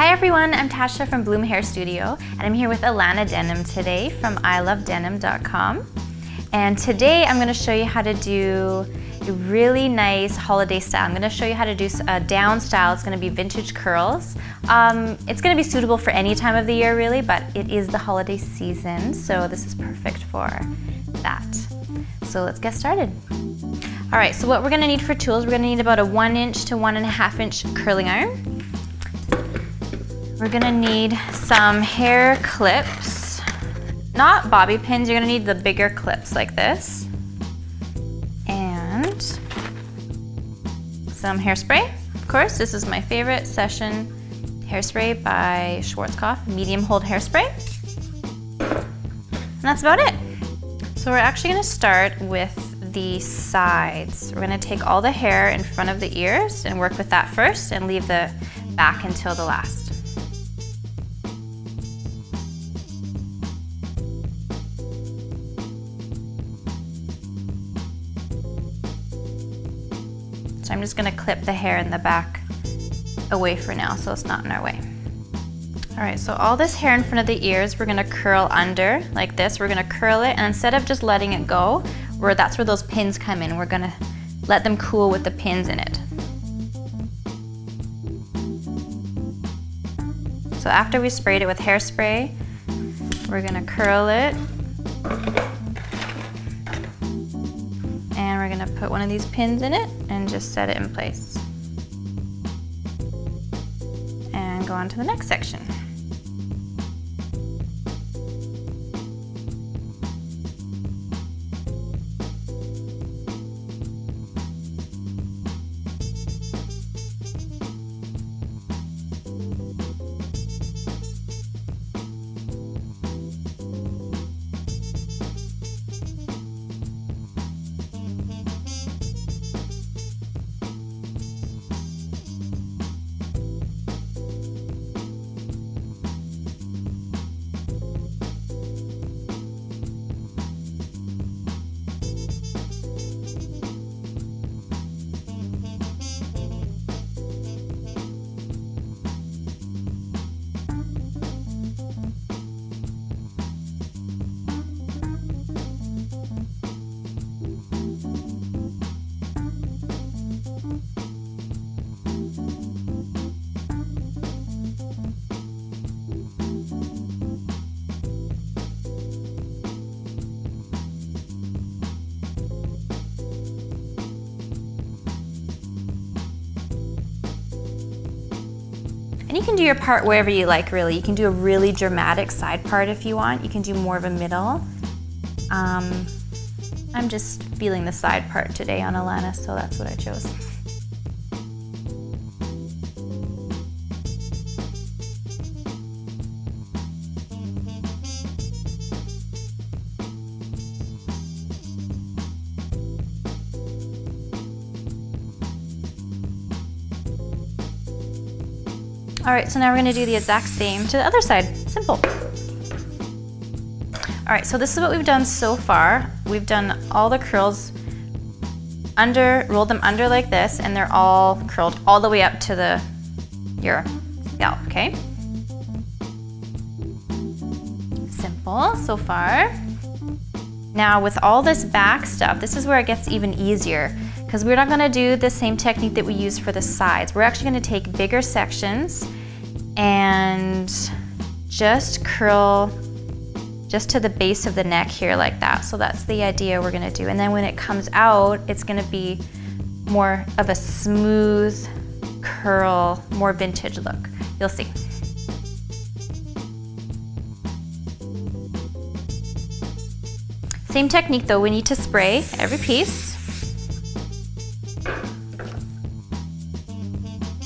Hi everyone, I'm Tasha from Bloom Hair Studio, and I'm here with Alana Denham today from ilovedenim.com. And today I'm going to show you how to do a really nice holiday style. I'm going to show you how to do a down style. It's going to be vintage curls. It's going to be suitable for any time of the year really, but it is the holiday season, so this is perfect for that. So let's get started. Alright, so what we're going to need for tools, we're going to need about a 1 inch to 1.5 inch curling iron. We're going to need some hair clips, not bobby pins, you're going to need the bigger clips like this. And some hairspray, of course, this is my favorite Session hairspray by Schwarzkopf, medium hold hairspray. And that's about it. So we're actually going to start with the sides. We're going to take all the hair in front of the ears and work with that first and leave the back until the last. So I'm just going to clip the hair in the back away for now so it's not in our way. Alright, so all this hair in front of the ears we're going to curl under like this. We're going to curl it, and instead of just letting it go, that's where those pins come in. We're going to let them cool with the pins in it. So after we sprayed it with hairspray, we're going to curl it. And we're going to put one of these pins in it and just set it in place. And go on to the next section. And you can do your part wherever you like, really. You can do a really dramatic side part if you want. You can do more of a middle. I'm just feeling the side part today on Alana, so that's what I chose. Alright, so now we're going to do the exact same to the other side. Simple. Alright, so this is what we've done so far. We've done all the curls under, rolled them under like this, and they're all curled all the way up to your scalp, okay? Simple so far. Now with all this back stuff, this is where it gets even easier, because we're not going to do the same technique that we use for the sides. We're actually going to take bigger sections and just curl just to the base of the neck here like that. So that's the idea we're going to do. And then when it comes out, it's going to be more of a smooth curl, more vintage look. You'll see. Same technique though, we need to spray every piece.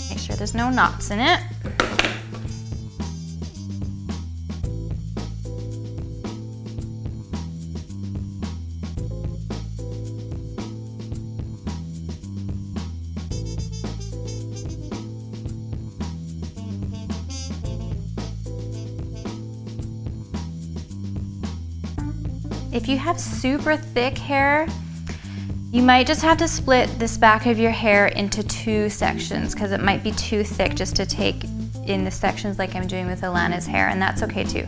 Make sure there's no knots in it. If you have super thick hair, you might just have to split this back of your hair into 2 sections because it might be too thick just to take in the sections like I'm doing with Alana's hair, and that's okay too.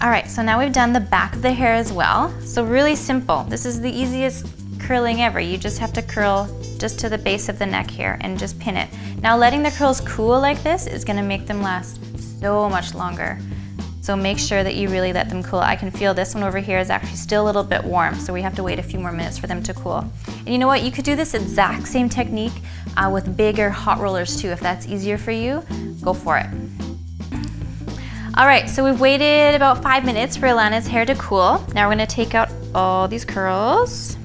All right, so now we've done the back of the hair as well. So really simple. This is the easiest curling ever. You just have to curl just to the base of the neck here and just pin it. Now letting the curls cool like this is gonna make them last so much longer. So make sure that you really let them cool. I can feel this one over here is actually still a little bit warm, so we have to wait a few more minutes for them to cool. And you know what, you could do this exact same technique with bigger hot rollers too. If that's easier for you, go for it. All right, so we've waited about 5 minutes for Alana's hair to cool. Now we're gonna take out all these curls.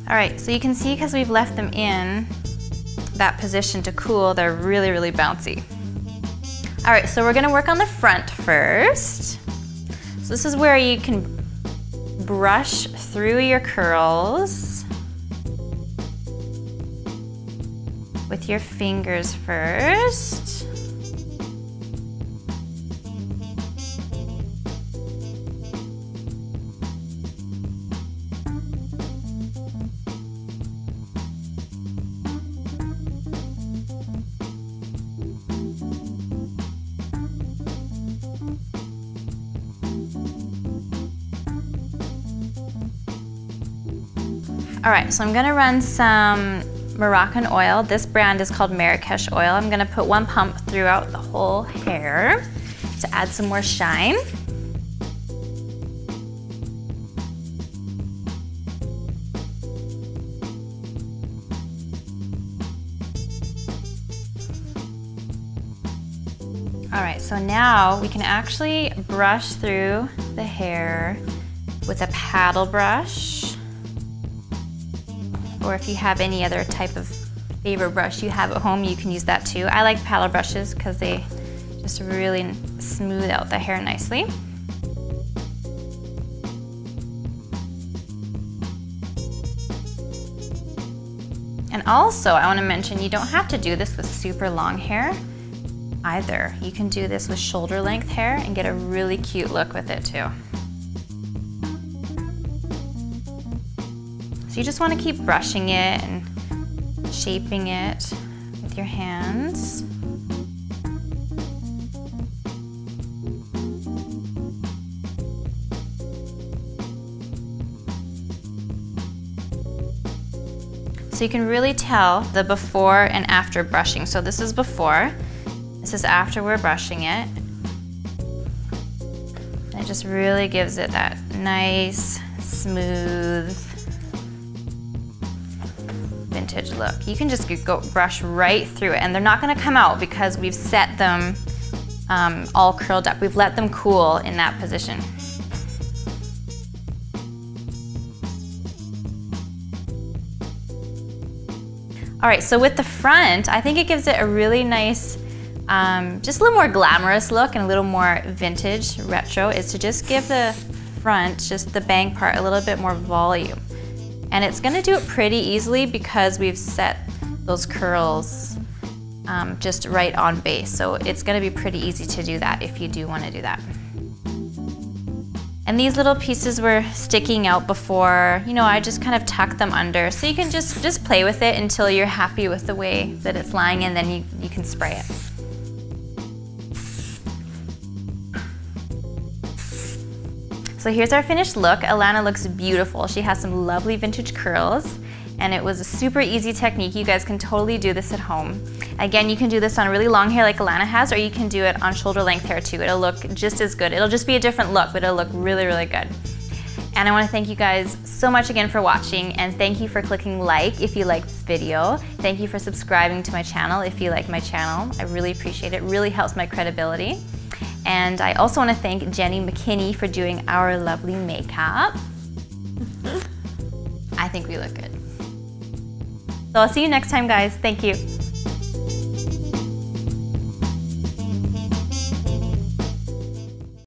All right, so you can see because we've left them in that position to cool, they're really, really bouncy. All right, so we're gonna work on the front first. So this is where you can brush through your curls with your fingers first. All right, so I'm gonna run some Moroccan oil. This brand is called Marrakesh oil. I'm gonna put 1 pump throughout the whole hair to add some more shine. All right, so now we can actually brush through the hair with a paddle brush. Or if you have any other type of favorite brush you have at home, you can use that too. I like paddle brushes because they just really smooth out the hair nicely. And also, I want to mention, you don't have to do this with super long hair either. You can do this with shoulder length hair and get a really cute look with it too. So you just want to keep brushing it and shaping it with your hands. So you can really tell the before and after brushing. So this is before, this is after we're brushing it. And it just really gives it that nice, smooth, vintage look. You can just go brush right through it, and they're not gonna come out because we've set them all curled up. We've let them cool in that position. All right, so with the front, I think it gives it a really nice, just a little more glamorous look and a little more vintage, retro, is to just give the front, just the bang part, a little bit more volume. And it's gonna do it pretty easily because we've set those curls just right on base. So it's gonna be pretty easy to do that if you do wanna do that. And these little pieces were sticking out before, you know, I just kind of tucked them under. So you can just play with it until you're happy with the way that it's lying, and then you can spray it. So here's our finished look. Alana looks beautiful. She has some lovely vintage curls, and it was a super easy technique. You guys can totally do this at home. Again, you can do this on really long hair like Alana has, or you can do it on shoulder length hair too. It'll look just as good. It'll just be a different look, but it'll look really, really good. And I want to thank you guys so much again for watching, and thank you for clicking like if you liked this video. Thank you for subscribing to my channel if you like my channel. I really appreciate it. It really helps my credibility. And I also want to thank Jeeny Mckinney for doing our lovely makeup. I think we look good. So I'll see you next time, guys. Thank you.